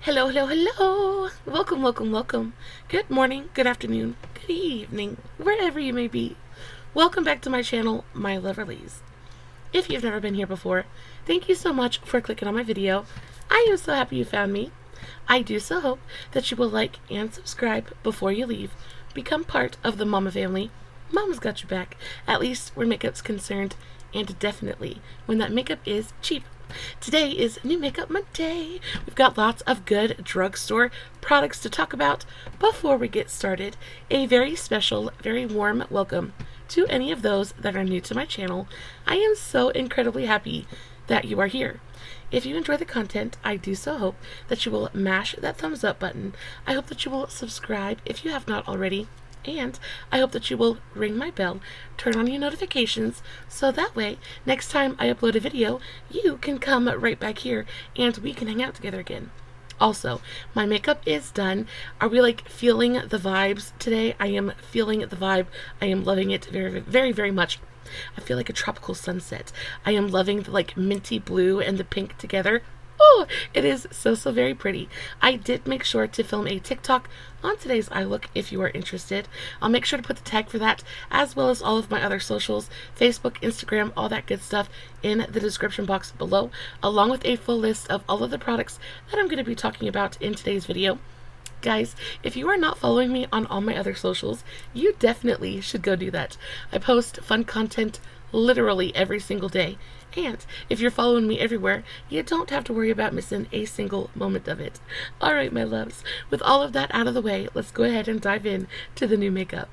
Hello, hello, hello. Welcome, welcome, welcome. Good morning, good afternoon, good evening, wherever you may be. Welcome back to my channel, My Loverlies. If you've never been here before, thank you so much for clicking on my video. I am so happy you found me. I do so hope that you will like and subscribe before you leave. Become part of the Mama family. Mama's got your back, at least where makeup's concerned, and definitely when that makeup is cheap. Today is New Makeup Monday. We've got lots of good drugstore products to talk about. Before we get started, a very special, very warm welcome to any of those that are new to my channel. I am so incredibly happy that you are here. If you enjoy the content, I do so hope that you will mash that thumbs up button. I hope that you will subscribe if you have not already. And I hope that you will ring my bell, turn on your notifications, so that way, next time I upload a video, you can come right back here and we can hang out together again. Also, my makeup is done. Are we feeling the vibes today? I am feeling the vibe. I am loving it very, very, very much. I feel like a tropical sunset. I am loving the minty blue and the pink together. Oh, it is so very pretty. I did make sure to film a TikTok on today's eye look if you are interested. I'll make sure to put the tag for that, as well as all of my other socials, Facebook, Instagram, all that good stuff in the description box below, along with a full list of all of the products that I'm going to be talking about in today's video. Guys, if you are not following me on all my other socials, you definitely should go do that. I post fun content literally every single day. And if you're following me everywhere, you don't have to worry about missing a single moment of it. Alright, my loves, with all of that out of the way, let's go ahead and dive in to the new makeup.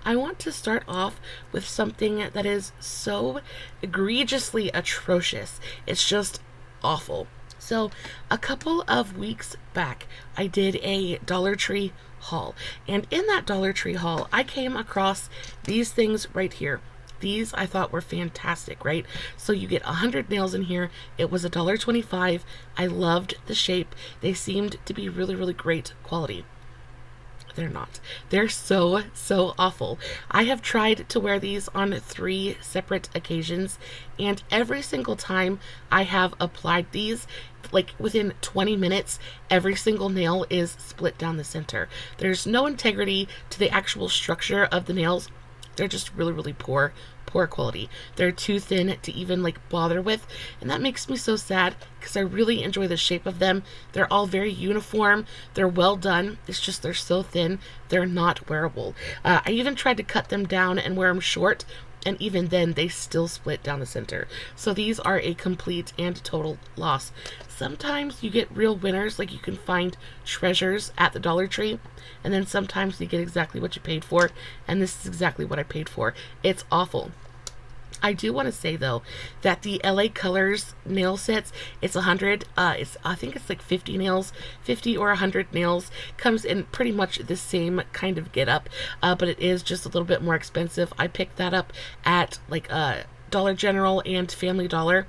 I want to start off with something that is so egregiously atrocious. It's just awful. So, a couple of weeks back, I did a Dollar Tree haul. And in that Dollar Tree haul, I came across these things right here. These I thought were fantastic, right? So you get 100 nails in here. It was $1.25. I loved the shape. They seemed to be really, really great quality. They're not. They're so awful. I have tried to wear these on 3 separate occasions, and every single time I have applied these, within 20 minutes, every single nail is split down the center. There's no integrity to the actual structure of the nails. They're just really, really poor quality. They're too thin to even bother with, and that makes me so sad because I really enjoy the shape of them. They're all very uniform. They're well done. It's just they're so thin. They're not wearable. I even tried to cut them down and wear them short, and even then they still split down the center. So these are a complete and total loss. Sometimes you get real winners, you can find treasures at the Dollar Tree, and then sometimes you get exactly what you paid for, and this is exactly what I paid for. It's awful. I do want to say though that the LA Colors nail sets, it's 100, I think it's 50 nails, 50 or 100 nails, comes in pretty much the same kind of get up, but it is just a little bit more expensive. I picked that up at Dollar General and Family Dollar.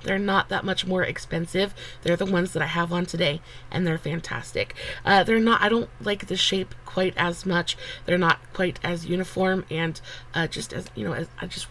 They're not that much more expensive. They're the ones that I have on today, and they're fantastic. I don't like the shape quite as much. They're not quite as uniform, and I just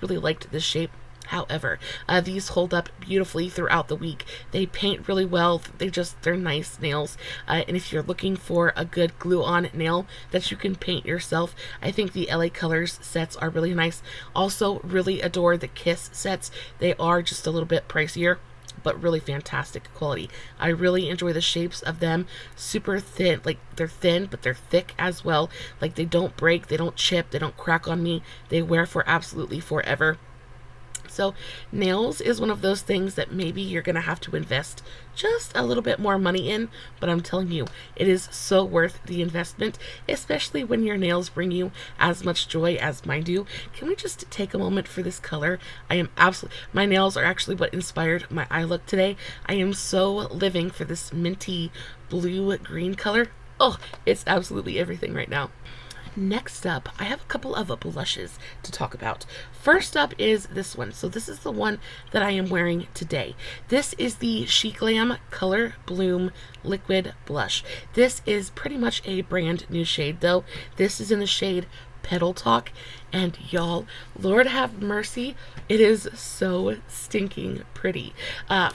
really liked this shape. However, these hold up beautifully throughout the week. They paint really well. They're nice nails. And if you're looking for a good glue-on nail that you can paint yourself, I think the LA Colors sets are really nice. Also, really adore the Kiss sets. They are just a little bit pricier, but really fantastic quality. I really enjoy the shapes of them. Super thin, they're thin, but they're thick as well. They don't break, they don't chip, they don't crack on me. They wear for absolutely forever. So nails is one of those things that maybe you're going to have to invest just a little bit more money in, but I'm telling you, it is so worth the investment, especially when your nails bring you as much joy as mine do. Can we just take a moment for this color? My nails are actually what inspired my eye look today. I am so living for this minty blue-green color. Oh, it's absolutely everything right now. Next up, I have a couple of blushes to talk about. First up is this one. So this is the one that I am wearing today. This is the Sheglam Color Bloom Liquid Blush. This is pretty much a brand new shade though. This is in the shade Petal Talk, and y'all, Lord have mercy, it is so stinking pretty.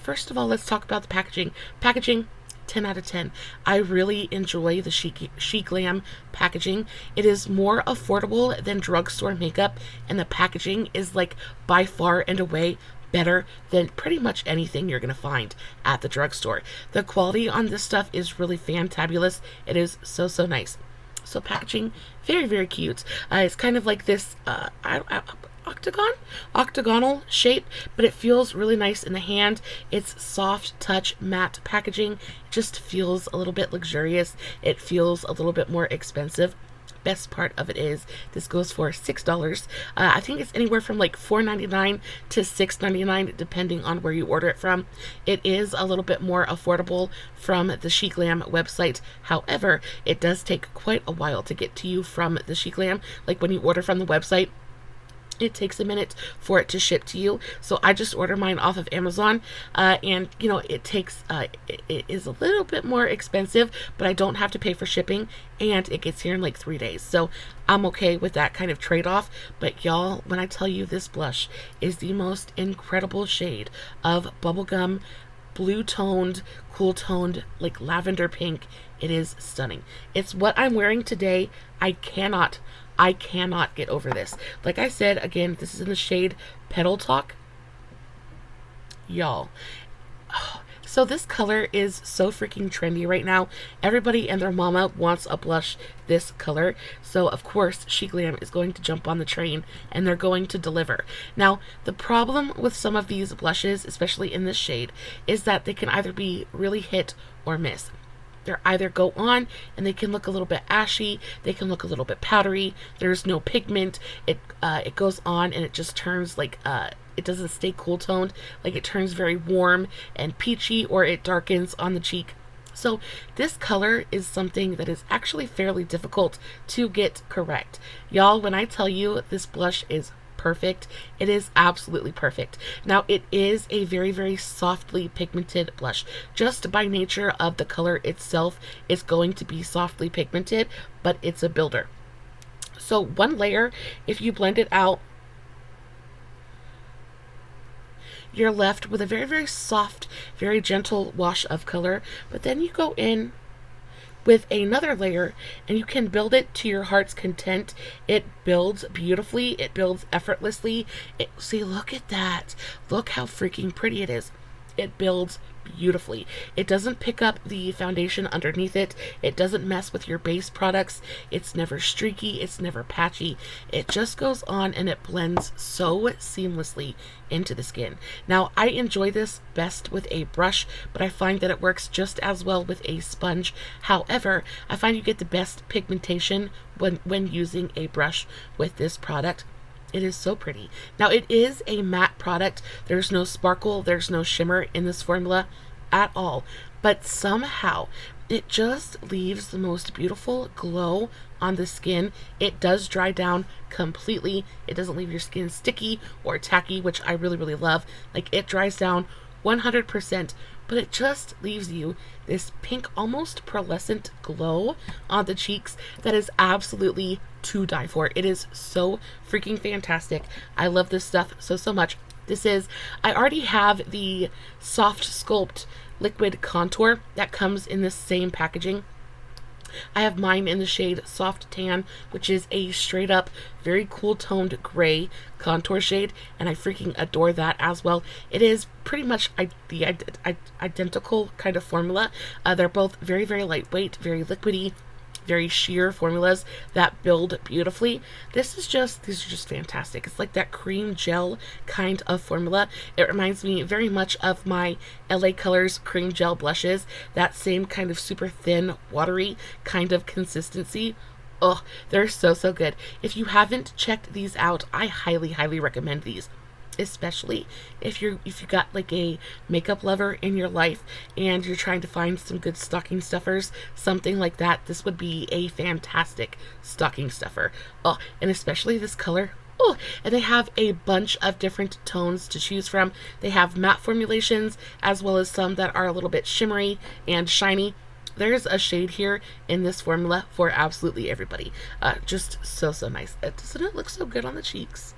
First of all, let's talk about the packaging. Packaging 10 out of 10. I really enjoy the Sheglam packaging. It is more affordable than drugstore makeup, and the packaging is like by far and away better than pretty much anything you're going to find at the drugstore. The quality on this stuff is really fantabulous. It is so, so nice. So packaging, very, very cute. It's kind of like this octagonal shape, but it feels really nice in the hand. It's soft touch matte packaging. It just feels a little bit luxurious. It feels a little bit more expensive. Best part of it is this goes for $6. I think it's anywhere from like $4.99 to $6.99 depending on where you order it from. It is a little bit more affordable from the Sheglam website. However, it does take quite a while to get to you from the Sheglam. Like when you order from the website, it takes a minute for it to ship to you. So I just order mine off of Amazon, and you know, it takes it is a little bit more expensive, but I don't have to pay for shipping, and it gets here in like 3 days. So I'm okay with that kind of trade-off. But y'all, when I tell you this blush is the most incredible shade of bubblegum blue toned, cool toned, like lavender pink, it is stunning. It's what I'm wearing today. I cannot get over this. Like I said, again, this is in the shade Petal Talk. Y'all. So this color is so freaking trendy right now. Everybody and their mama wants a blush this color. So of course, Sheglam is going to jump on the train and they're going to deliver. Now, the problem with some of these blushes, especially in this shade, is that they can either be really hit or miss. They're either go on and they can look a little bit ashy, they can look a little bit powdery, there's no pigment, it goes on and it just turns like, it doesn't stay cool toned, like it turns very warm and peachy, or it darkens on the cheek. So this color is something that is actually fairly difficult to get correct. Y'all, when I tell you this blush is perfect, it is absolutely perfect. Now, it is a very, very softly pigmented blush. Just by nature of the color itself, it's going to be softly pigmented, but it's a builder. So one layer, if you blend it out, you're left with a very, very soft, very gentle wash of color. But then you go in with another layer and you can build it to your heart's content. It builds beautifully, it builds effortlessly. See, look at that. Look how freaking pretty it is. It builds beautifully. It doesn't pick up the foundation underneath it. It doesn't mess with your base products. It's never streaky. It's never patchy. It just goes on and it blends so seamlessly into the skin. Now, I enjoy this best with a brush, but I find that it works just as well with a sponge. However, I find you get the best pigmentation when using a brush with this product. It is so pretty. Now, it is a matte product. There's no sparkle, there's no shimmer in this formula at all. But somehow, it just leaves the most beautiful glow on the skin. It does dry down completely. It doesn't leave your skin sticky or tacky, which I really, really love. Like, it dries down 100%, but it just leaves you this pink, almost pearlescent glow on the cheeks that is absolutely to die for. It is so freaking fantastic. I love this stuff so, so much. I already have the Soft Sculpt liquid contour that comes in this same packaging. I have mine in the shade Soft Tan, which is a straight up, very cool toned gray contour shade, and I freaking adore that as well. It is pretty much the identical kind of formula. They're both very, very lightweight, very liquidy, very sheer formulas that build beautifully. These are just fantastic. It's like that cream gel kind of formula. It reminds me very much of my LA Colors cream gel blushes. That same kind of super thin, watery kind of consistency. Oh, they're so, so good. If you haven't checked these out, I highly, highly recommend these. Especially if you got like a makeup lover in your life and you're trying to find some good stocking stuffers, something like that, this would be a fantastic stocking stuffer. Oh, and especially this color. Oh, and they have a bunch of different tones to choose from. They have matte formulations as well as some that are a little bit shimmery and shiny. There's a shade here in this formula for absolutely everybody. Just so, so nice. Doesn't it look so good on the cheeks?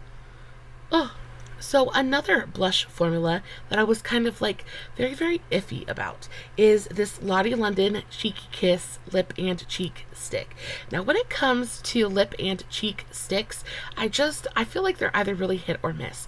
Oh, So another blush formula that I was kind of like very iffy about is this Lottie London Cheeky Kiss Lip and Cheek Stick. Now when it comes to lip and cheek sticks, I feel like they're either really hit or miss.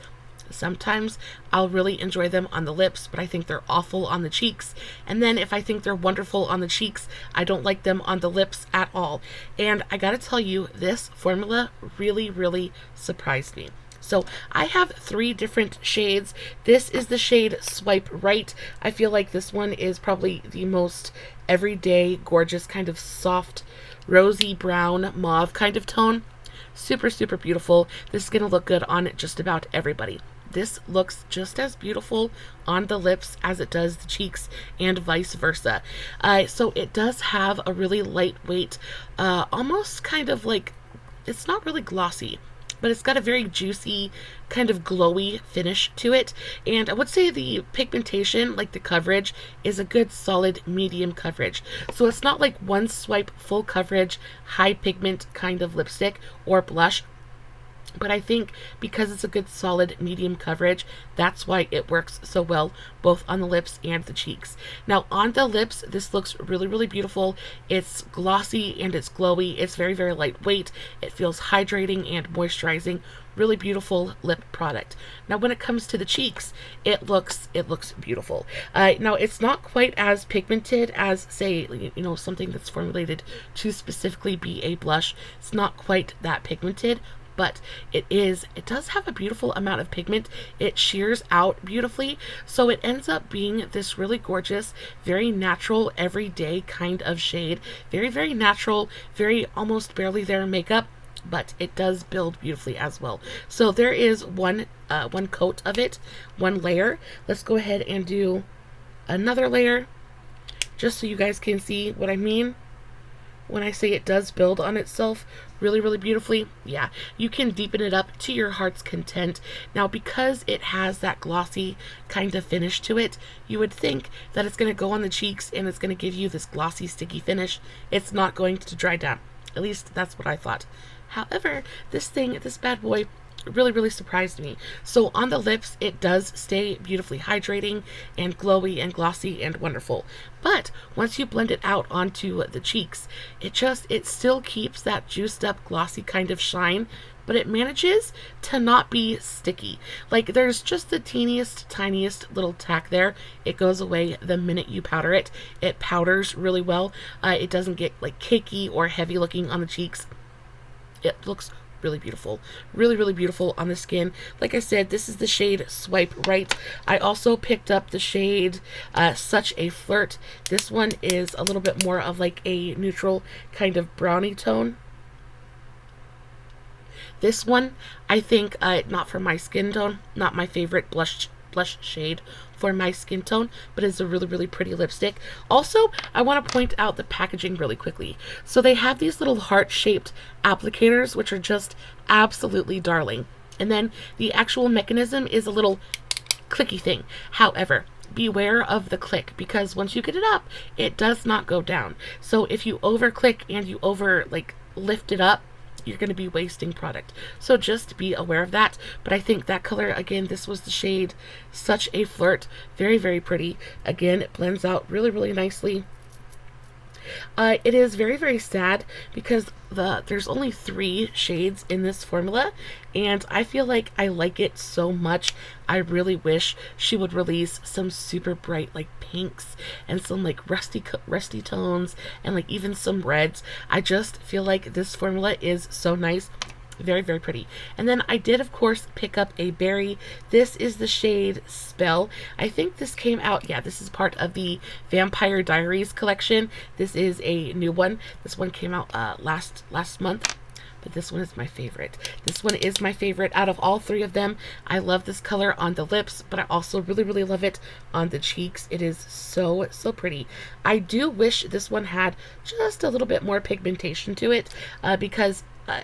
Sometimes I'll really enjoy them on the lips, but I think they're awful on the cheeks. And then if I think they're wonderful on the cheeks, I don't like them on the lips at all. And I gotta tell you, this formula really surprised me. So I have 3 different shades. This is the shade Swipe Right. I feel like this one is probably the most everyday, gorgeous, kind of soft, rosy brown mauve kind of tone. Super beautiful. This is going to look good on just about everybody. This looks just as beautiful on the lips as it does the cheeks and vice versa. So it does have a really lightweight, almost kind of like, it's not really glossy, but it's got a very juicy, kind of glowy finish to it. And I would say the pigmentation, like the coverage, is a good solid medium coverage. So it's not like one swipe full coverage, high pigment kind of lipstick or blush. But I think because it's a good solid medium coverage, that's why it works so well both on the lips and the cheeks. Now on the lips, this looks really beautiful. It's glossy and it's glowy. It's very lightweight. It feels hydrating and moisturizing. Really beautiful lip product. Now when it comes to the cheeks, it looks beautiful. Now it's not quite as pigmented as, say, something that's formulated to specifically be a blush. It's not quite that pigmented, but it does have a beautiful amount of pigment. It shears out beautifully, so it ends up being this really gorgeous, very natural, everyday kind of shade. Very natural, very almost barely there makeup, but it does build beautifully as well. So there is one coat of it, one layer. Let's go ahead and do another layer, just so you guys can see what I mean when I say it does build on itself really beautifully. Yeah, you can deepen it up to your heart's content. Now because it has that glossy kind of finish to it, you would think that it's going to go on the cheeks and it's going to give you this glossy sticky finish. It's not going to dry down. At least that's what I thought. However, this bad boy really surprised me. So on the lips, it does stay beautifully hydrating and glowy and glossy and wonderful. But once you blend it out onto the cheeks, it still keeps that juiced up glossy kind of shine, but it manages to not be sticky. Like there's just the tiniest little tack there. It goes away the minute you powder it. It powders really well. It doesn't get like cakey or heavy looking on the cheeks. It looks really beautiful, really beautiful on the skin. Like I said, this is the shade Swipe Right. I also picked up the shade Such a Flirt. This one is a little bit more of like a neutral kind of brownie tone. This one, I think, not for my skin tone, not my favorite blush shade for my skin tone, but it's a really pretty lipstick. Also, I want to point out the packaging really quickly. So they have these little heart-shaped applicators, which are just absolutely darling. And then the actual mechanism is a little clicky thing. However, beware of the click, because once you get it up, it does not go down. So if you over click and you lift it up, you're going to be wasting product. So just be aware of that. But I think that color, again, this was the shade Such a Flirt. Very pretty. Again, it blends out really nicely. It is very sad because there's only 3 shades in this formula, and I feel like I like it so much. I really wish she would release some super bright like pinks and some like rusty tones and like even some reds. I just feel like this formula is so nice. Very pretty. And then I did, of course, pick up a berry. This is the shade Spell. I think this came out, yeah, this is part of the Vampire Diaries collection. This is a new one. This one came out last month. But this one is my favorite. This one is my favorite out of all 3 of them. I love this color on the lips, but I also really love it on the cheeks. It is so pretty. I do wish this one had just a little bit more pigmentation to it, because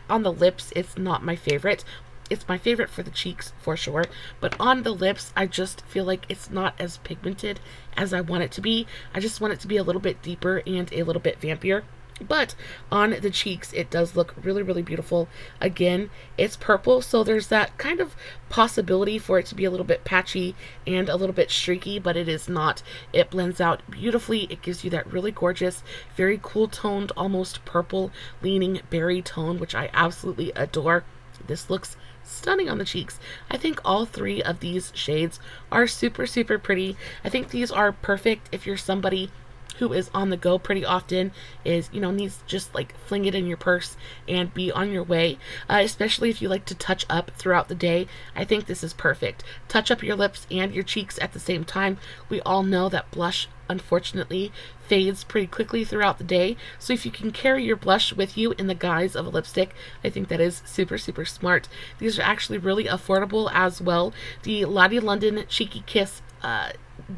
on the lips, it's not my favorite. It's my favorite for the cheeks, for sure. But on the lips, I just feel like it's not as pigmented as I want it to be. I just want it to be a little bit deeper and a little bit vampier. But on the cheeks, it does look really, really beautiful. Again, it's purple, so there's that kind of possibility for it to be a little bit patchy and a little bit streaky, but it is not. It blends out beautifully. It gives you that really gorgeous, very cool toned, almost purple leaning berry tone, which I absolutely adore. This looks stunning on the cheeks. I think all three of these shades are super, super pretty. I think these are perfect if you're somebody who is on the go pretty often, is, you know, needs to just like fling it in your purse and be on your way, especially if you like to touch up throughout the day. I think this is perfect. Touch up your lips and your cheeks at the same time. We all know that blush, unfortunately, fades pretty quickly throughout the day, so if you can carry your blush with you in the guise of a lipstick, I think that is super, super smart. These are actually really affordable as well. The Lottie London Cheeky Kiss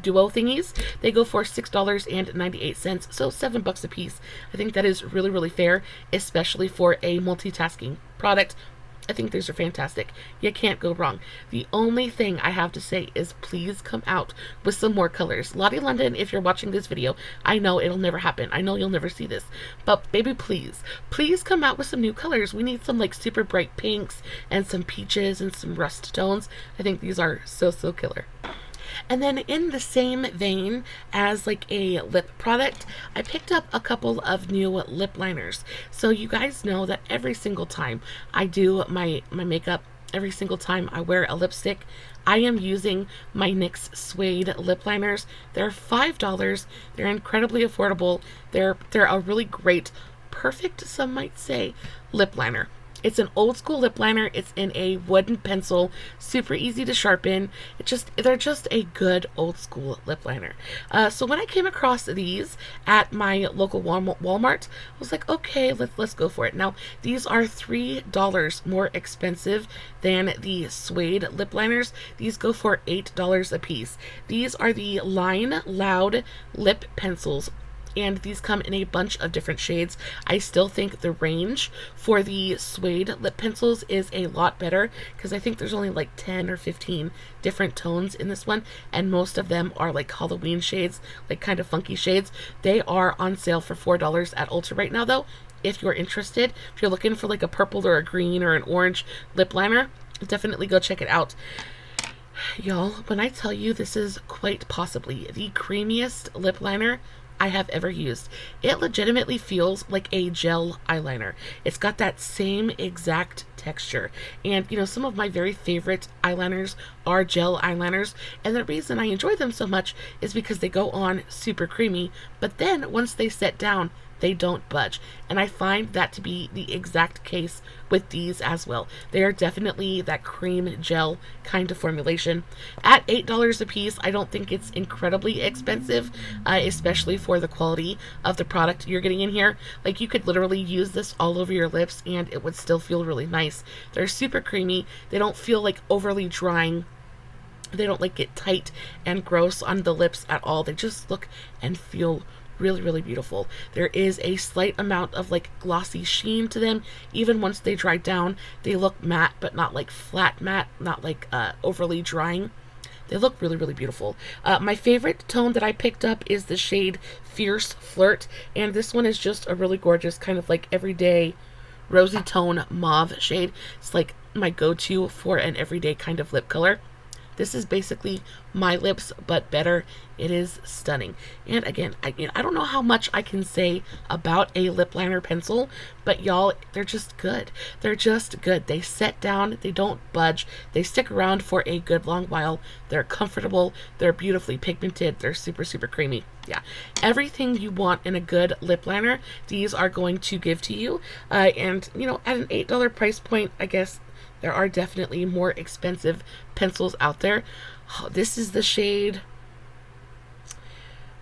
duo thingies, they go for $6.98, so $7 a piece. I think that is really, really fair, especially for a multitasking product. I think these are fantastic. You can't go wrong. The only thing I have to say is please come out with some more colors. Lottie London, if you're watching this video, I know it'll never happen. I know you'll never see this. But baby, please come out with some new colors. We need some like super bright pinks and some peaches and some rust tones. I think these are so, so killer. And then in the same vein as like a lip product, I picked up a couple of new lip liners. So you guys know that every single time I do my makeup, every single time I wear a lipstick, I am using my NYX suede lip liners. They're $5. They're incredibly affordable. They're a really great, perfect, some might say, lip liner. It's an old school lip liner. It's in a wooden pencil, super easy to sharpen. They're just a good old school lip liner. So when I came across these at my local Walmart, I was like, okay, let's go for it. Now, these are $3 more expensive than the suede lip liners. These go for $8 a piece. These are the Line Loud lip pencils, and these come in a bunch of different shades. I still think the range for the suede lip pencils is a lot better, because I think there's only like 10 or 15 different tones in this one, and most of them are like Halloween shades, like kind of funky shades. They are on sale for $4 at Ulta right now though, if you're interested. If you're looking for like a purple or a green or an orange lip liner, definitely go check it out. Y'all, when I tell you this is quite possibly the creamiest lip liner I have ever used. It legitimately feels like a gel eyeliner. It's got that same exact texture. And you know, some of my very favorite eyeliners are gel eyeliners, and the reason I enjoy them so much is because they go on super creamy, but then once they set down, they don't budge. And I find that to be the exact case with these as well. They are definitely that cream gel kind of formulation. At $8 a piece, I don't think it's incredibly expensive, especially for the quality of the product you're getting in here. Like, you could literally use this all over your lips and it would still feel really nice. They're super creamy. They don't feel like overly drying. They don't like get tight and gross on the lips at all. They just look and feel really, really beautiful. There is a slight amount of like glossy sheen to them. Even once they dry down, they look matte, but not like flat matte, not like overly drying. They look really, really beautiful. My favorite tone that I picked up is the shade Fierce Flirt, and this one is just a really gorgeous kind of like everyday rosy tone mauve shade. It's like my go-to for an everyday kind of lip color. This is basically my lips, but better. It is stunning. And again, I don't know how much I can say about a lip liner pencil, but y'all, they're just good. They're just good. They set down, they don't budge, they stick around for a good long while. They're comfortable, they're beautifully pigmented, they're super, super creamy. Yeah, everything you want in a good lip liner, these are going to give to you. And you know, at an $8 price point, I guess there are definitely more expensive pencils out there. Oh, this is the shade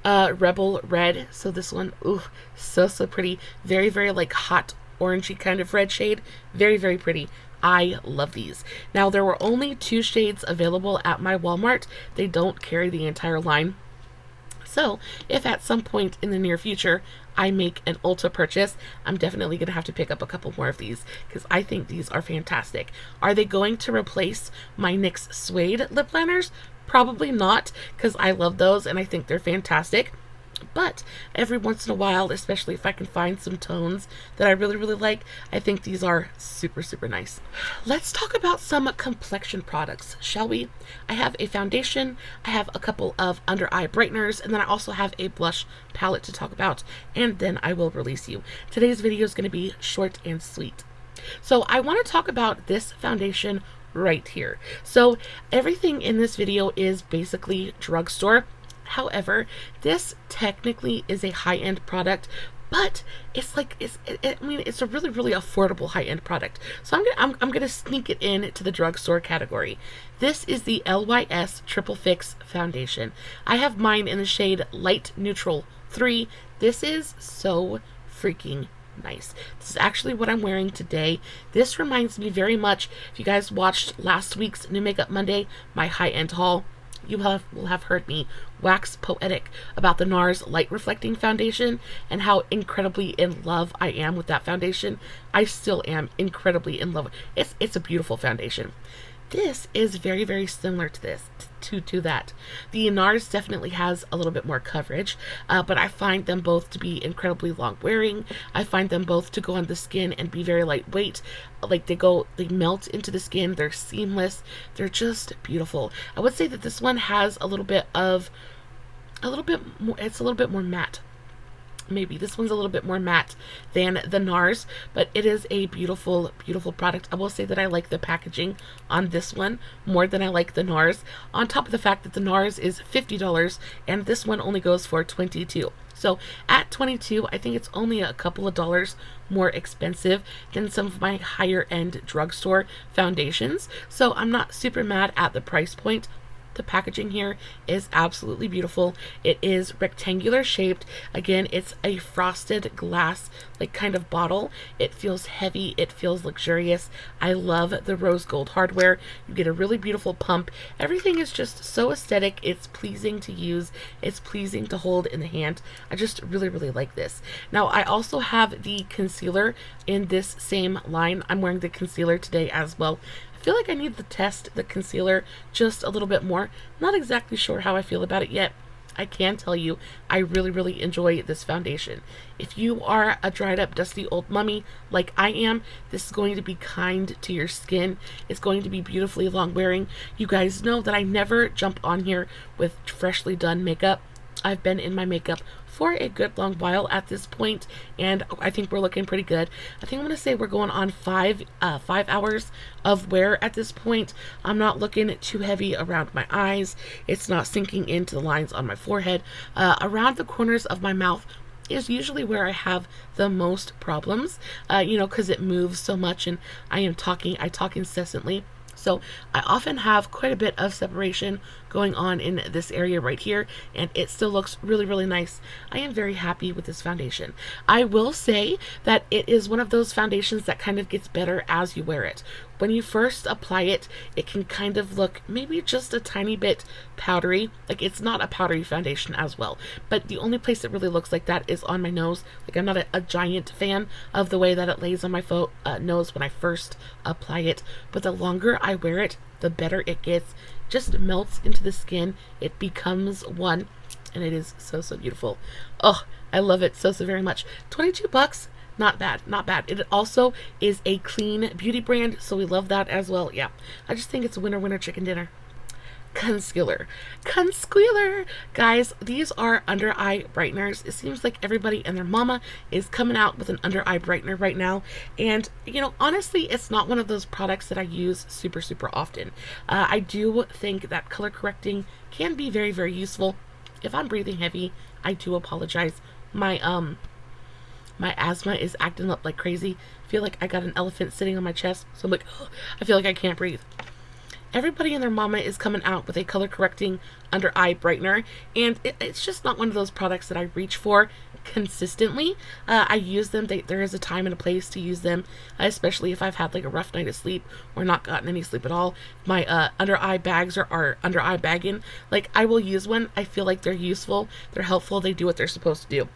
Rebel Red. So this one, ooh, so pretty. Very, very like hot orangey kind of red shade. Very, very pretty. I love these. Now, there were only 2 shades available at my Walmart. They don't carry the entire line. So if at some point in the near future I make an Ulta purchase, I'm definitely going to have to pick up a couple more of these, because I think these are fantastic. Are they going to replace my NYX suede lip liners? Probably not, because I love those and I think they're fantastic. But every once in a while, especially if I can find some tones that I really, really like, I think these are super, super nice. Let's talk about some complexion products, shall we? I have a foundation, I have a couple of under eye brighteners, and then I also have a blush palette to talk about, and then I will release you. Today's video is going to be short and sweet. So I want to talk about this foundation right here. So everything in this video is basically drugstore. However, this technically is a high-end product, but it's like I mean, it's a really, really affordable high-end product. So I'm gonna sneak it in to the drugstore category. This is the LYS Triple Fix Foundation. I have mine in the shade Light Neutral 3. This is so freaking nice. This is actually what I'm wearing today. This reminds me very much, if you guys watched last week's New Makeup Monday, my high-end haul, you will have heard me wax poetic about the NARS Light Reflecting Foundation and how incredibly in love I am with that foundation. I still am incredibly in love. It's a beautiful foundation. This is very, very similar to this, to that. The NARS definitely has a little bit more coverage, but I find them both to be incredibly long wearing. I find them both to go on the skin and be very lightweight. Like they melt into the skin. They're seamless. They're just beautiful. I would say that this one has a little bit more, it's a little bit more matte. Maybe this one's a little bit more matte than the NARS, but it is a beautiful, beautiful product. I will say that I like the packaging on this one more than I like the NARS, on top of the fact that the NARS is $50 and this one only goes for $22. So at $22, I think it's only a couple of dollars more expensive than some of my higher end drugstore foundations. So I'm not super mad at the price point. The packaging here is absolutely beautiful. It is rectangular shaped. Again, it's a frosted glass like kind of bottle. It feels heavy. It feels luxurious. I love the rose gold hardware. You get a really beautiful pump. Everything is just so aesthetic. It's pleasing to use. It's pleasing to hold in the hand. I just really, really like this. Now, I also have the concealer in this same line. I'm wearing the concealer today as well. I feel like I need to test the concealer just a little bit more. Not exactly sure how I feel about it yet. I can tell you I really, really enjoy this foundation. If you are a dried up, dusty old mummy like I am, this is going to be kind to your skin. It's going to be beautifully long wearing. You guys know that I never jump on here with freshly done makeup. I've been in my makeup for a good long while at this point, and I think we're looking pretty good. I think I'm gonna say we're going on 5 hours of wear at this point. I'm not looking too heavy around my eyes. It's not sinking into the lines on my forehead. Around the corners of my mouth is usually where I have the most problems, you know, because it moves so much and I talk incessantly. So I often have quite a bit of separation going on in this area right here, and it still looks really, really nice. I am very happy with this foundation. I will say that it is one of those foundations that kind of gets better as you wear it. When you first apply it, it can kind of look maybe just a tiny bit powdery. Like, it's not a powdery foundation as well, but the only place it really looks like that is on my nose. Like, I'm not a giant fan of the way that it lays on my nose when I first apply it, but the longer I wear it, the better it gets. Just melts into the skin. It becomes one, and it is so, so beautiful. Oh, I love it so, so very much. 22 bucks. Not bad, not bad. It also is a clean beauty brand, so we love that as well. Yeah, I just think it's a winner, winner, chicken dinner. Concealer. Guys, these are under eye brighteners. It seems like everybody and their mama is coming out with an under eye brightener right now, and you know, honestly, it's not one of those products that I use super, super often. I do think that color correcting can be very, very useful. If I'm breathing heavy, I do apologize. My asthma is acting up like crazy. I feel like I got an elephant sitting on my chest, so I'm like, oh, I feel like I can't breathe. Everybody and their mama is coming out with a color correcting under eye brightener, and it's just not one of those products that I reach for consistently. I use them. There is a time and a place to use them, especially if I've had like a rough night of sleep or not gotten any sleep at all. My under eye bags are under eye bagging. Like, I will use one. I feel like they're useful, they're helpful, they do what they're supposed to do.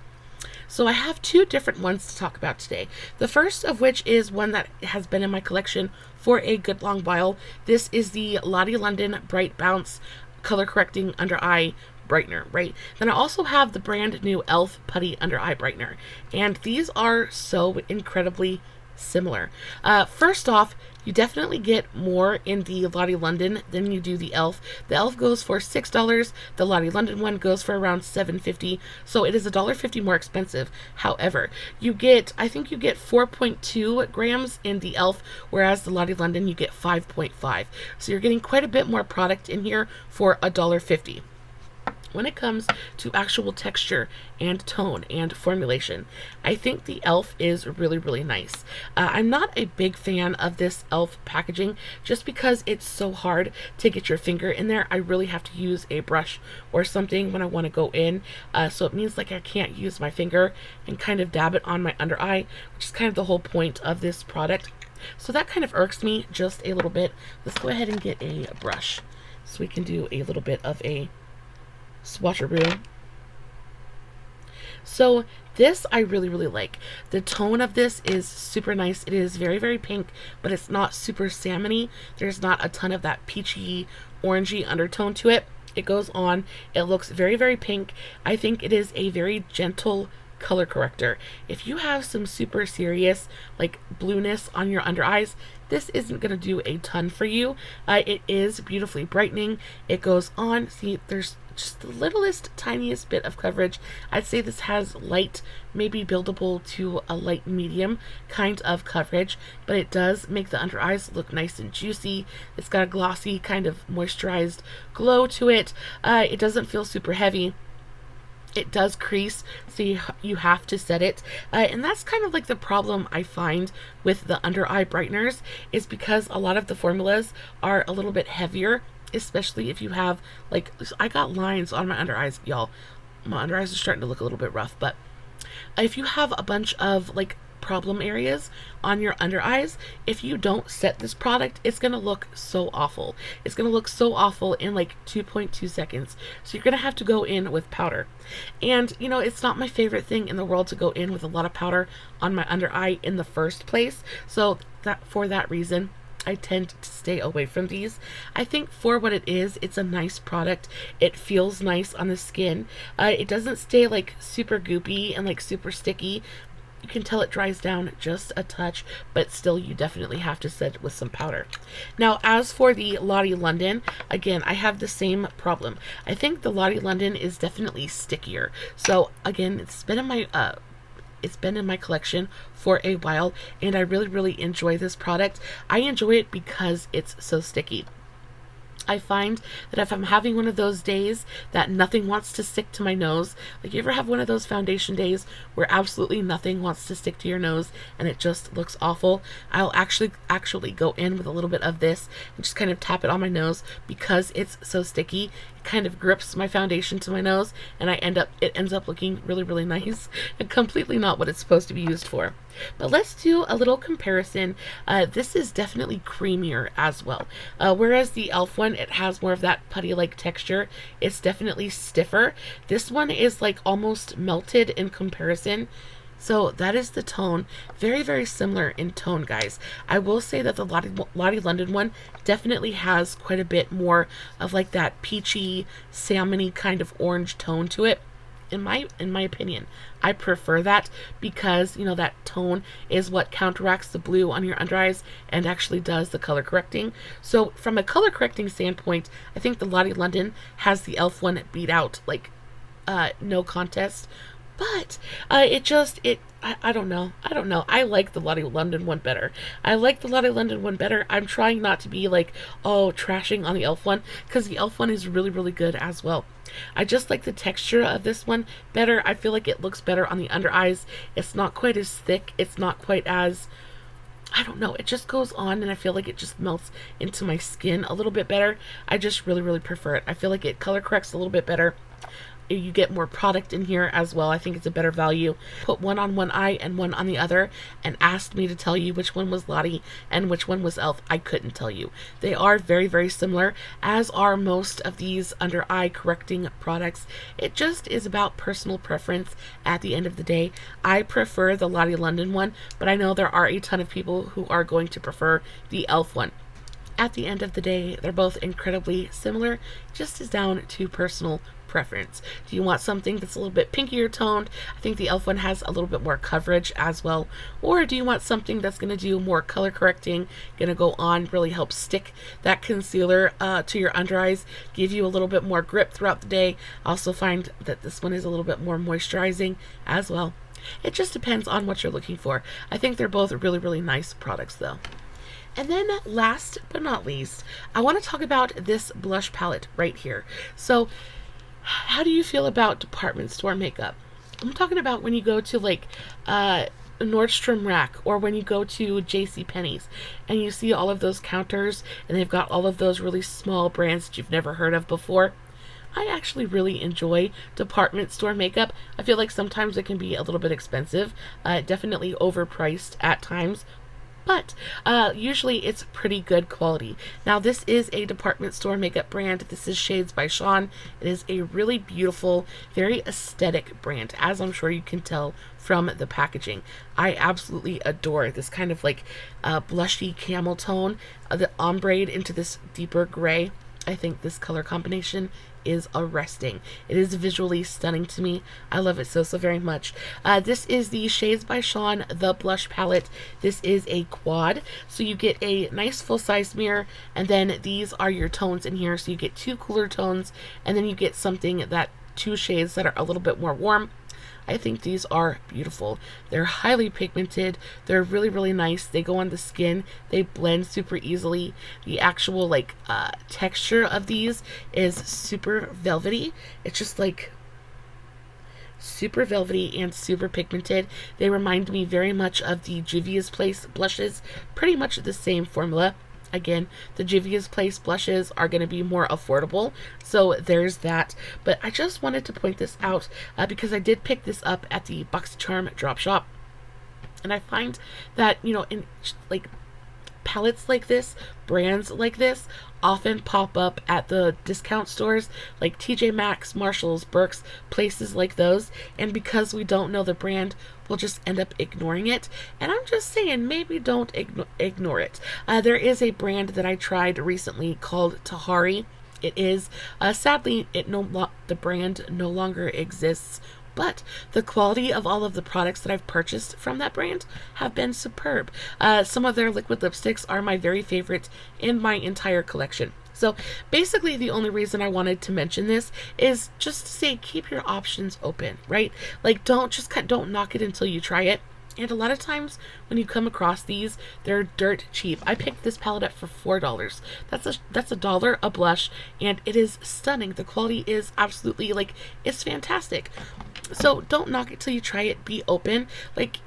So I have two different ones to talk about today. The first of which is one that has been in my collection for a good long while. This is the Lottie London Bright Bounce Color Correcting Under Eye Brightener, right? Then I also have the brand new e.l.f. Putty Under Eye Brightener, and these are so incredibly similar. First off, you definitely get more in the Lottie London than you do the e.l.f. The e.l.f. goes for $6. The Lottie London one goes for around $7.50. So it is $1.50 more expensive. However, I think you get 4.2 grams in the e.l.f., whereas the Lottie London you get 5.5. So you're getting quite a bit more product in here for $1.50. When it comes to actual texture and tone and formulation, I think the e.l.f. is really, really nice. I'm not a big fan of this e.l.f. packaging just because it's so hard to get your finger in there. I really have to use a brush or something when I want to go in. So it means like I can't use my finger and kind of dab it on my under eye, which is kind of the whole point of this product. So that kind of irks me just a little bit. Let's go ahead and get a brush so we can do a little bit of a swatcheroo. So this I really, really like. The tone of this is super nice. It is very, very pink, but it's not super salmony. There's not a ton of that peachy, orangey undertone to it. It goes on. It looks very, very pink. I think it is a very gentle color corrector. If you have some super serious like blueness on your under eyes, this isn't going to do a ton for you. It is beautifully brightening. It goes on. See, there's just the littlest, tiniest bit of coverage. I'd say this has light, maybe buildable to a light medium kind of coverage, but it does make the under eyes look nice and juicy. It's got a glossy kind of moisturized glow to it. It doesn't feel super heavy. It does crease, so you have to set it. And that's kind of like the problem I find with the under eye brighteners, is because a lot of the formulas are a little bit heavier, especially if you have, like, I got lines on my under eyes, y'all. My under eyes are starting to look a little bit rough, but if you have a bunch of, like, problem areas on your under eyes, if you don't set this product, it's gonna look so awful. It's gonna look so awful in like 2.2 seconds. So you're gonna have to go in with powder. And you know, it's not my favorite thing in the world to go in with a lot of powder on my under eye in the first place. So for that reason, I tend to stay away from these. I think for what it is, it's a nice product. It feels nice on the skin. It doesn't stay like super goopy and like super sticky. You can tell it dries down just a touch, but still you definitely have to set it with some powder. Now, as for the Lottie London, again, I have the same problem. I think the Lottie London is definitely stickier. So again, it's been in my collection for a while, and I really, really enjoy this product. I enjoy it because it's so sticky. I find that if I'm having one of those days that nothing wants to stick to my nose, like you ever have one of those foundation days where absolutely nothing wants to stick to your nose and it just looks awful, I'll actually go in with a little bit of this and just kind of tap it on my nose because it's so sticky. It kind of grips my foundation to my nose, and it ends up looking really, really nice and completely not what it's supposed to be used for. But let's do a little comparison. This is definitely creamier as well. Whereas the e.l.f. one, it has more of that putty-like texture. It's definitely stiffer. This one is like almost melted in comparison. So that is the tone. Very, very similar in tone, guys. I will say that the Lottie London one definitely has quite a bit more of like that peachy, salmony kind of orange tone to it. In my opinion, I prefer that because, you know, that tone is what counteracts the blue on your under eyes and actually does the color correcting. So from a color correcting standpoint, I think the Lottie London has the e.l.f. one beat out, like, no contest. But I don't know. I like the Lottie London one better. I'm trying not to be like, oh, trashing on the e.l.f. one, because the e.l.f. one is really, really good as well. I just like the texture of this one better. I feel like it looks better on the under eyes. It's not quite as thick. It's not quite as, I don't know. It just goes on, and I feel like it just melts into my skin a little bit better. I just really, really prefer it. I feel like it color corrects a little bit better. You get more product in here as well. I think it's a better value. Put one on one eye and one on the other and asked me to tell you which one was Lottie and which one was e.l.f. I couldn't tell you. They are very, very similar, as are most of these under eye correcting products. It just is about personal preference at the end of the day. I prefer the Lottie London one, but I know there are a ton of people who are going to prefer the e.l.f. one. At the end of the day, they're both incredibly similar, just as down to personal preference. Do you want something that's a little bit pinkier toned? I think the e.l.f. one has a little bit more coverage as well. Or do you want something that's going to do more color correcting, going to go on, really help stick that concealer to your under eyes, give you a little bit more grip throughout the day? I also find that this one is a little bit more moisturizing as well. It just depends on what you're looking for. I think they're both really, really nice products though. And then last but not least, I want to talk about this blush palette right here. So how do you feel about department store makeup? I'm talking about when you go to like Nordstrom Rack, or when you go to JCPenney's and you see all of those counters and they've got all of those really small brands that you've never heard of before. I actually really enjoy department store makeup. I feel like sometimes it can be a little bit expensive, definitely overpriced at times, but usually it's pretty good quality. Now this is a department store makeup brand. This is Shades by Shan. It is a really beautiful, very aesthetic brand, as I'm sure you can tell from the packaging. I absolutely adore this kind of like blushy camel tone, the ombre into this deeper gray. I think this color combination is arresting. It is visually stunning to me. I love it so very much. This is the Shades by Shan, the blush palette. This is a quad, so you get a nice full-size mirror, and then these are your tones in here. So you get 2 cooler tones, and then you get something that 2 shades that are a little bit more warm. I think these are beautiful. They're highly pigmented. They're really, really nice. They go on the skin. They blend super easily. The actual like texture of these is super velvety. It's just like super velvety and super pigmented. They remind me very much of the Juvia's Place blushes. Pretty much the same formula. Again, the Juvia's Place blushes are going to be more affordable, so there's that. But I just wanted to point this out because I did pick this up at the BoxyCharm drop shop, and I find that, you know, in like palettes like this, brands like this often pop up at the discount stores like TJ Maxx, Marshalls, Burke's, places like those, and because we don't know the brand, we'll just end up ignoring it. And I'm just saying, maybe don't ignore it. There is a brand that I tried recently called Tahari. It is sadly the brand no longer exists, but the quality of all of the products that I've purchased from that brand have been superb. Some of their liquid lipsticks are my very favorite in my entire collection. So basically the only reason I wanted to mention this is just to say, keep your options open, right? Like don't knock it until you try it. And a lot of times when you come across these, they're dirt cheap. I picked this palette up for $4. That's $1 a blush, and it is stunning. The quality is absolutely, like, it's fantastic. So don't knock it till you try it. Be open. Like,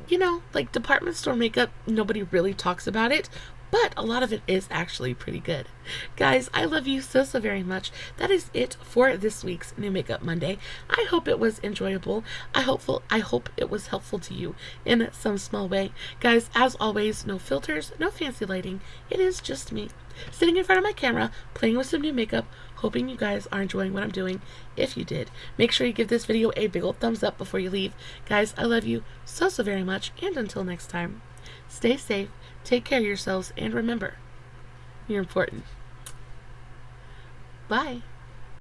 you know, like department store makeup, nobody really talks about it, but a lot of it is actually pretty good. Guys, I love you so very much. That is it for this week's New Makeup Monday. I hope it was enjoyable. I hope it was helpful to you in some small way. Guys, as always, no filters, no fancy lighting. It is just me sitting in front of my camera, playing with some new makeup, hoping you guys are enjoying what I'm doing. If you did, make sure you give this video a big old thumbs up before you leave. Guys, I love you so very much, and until next time, stay safe, take care of yourselves, and remember, you're important. Bye.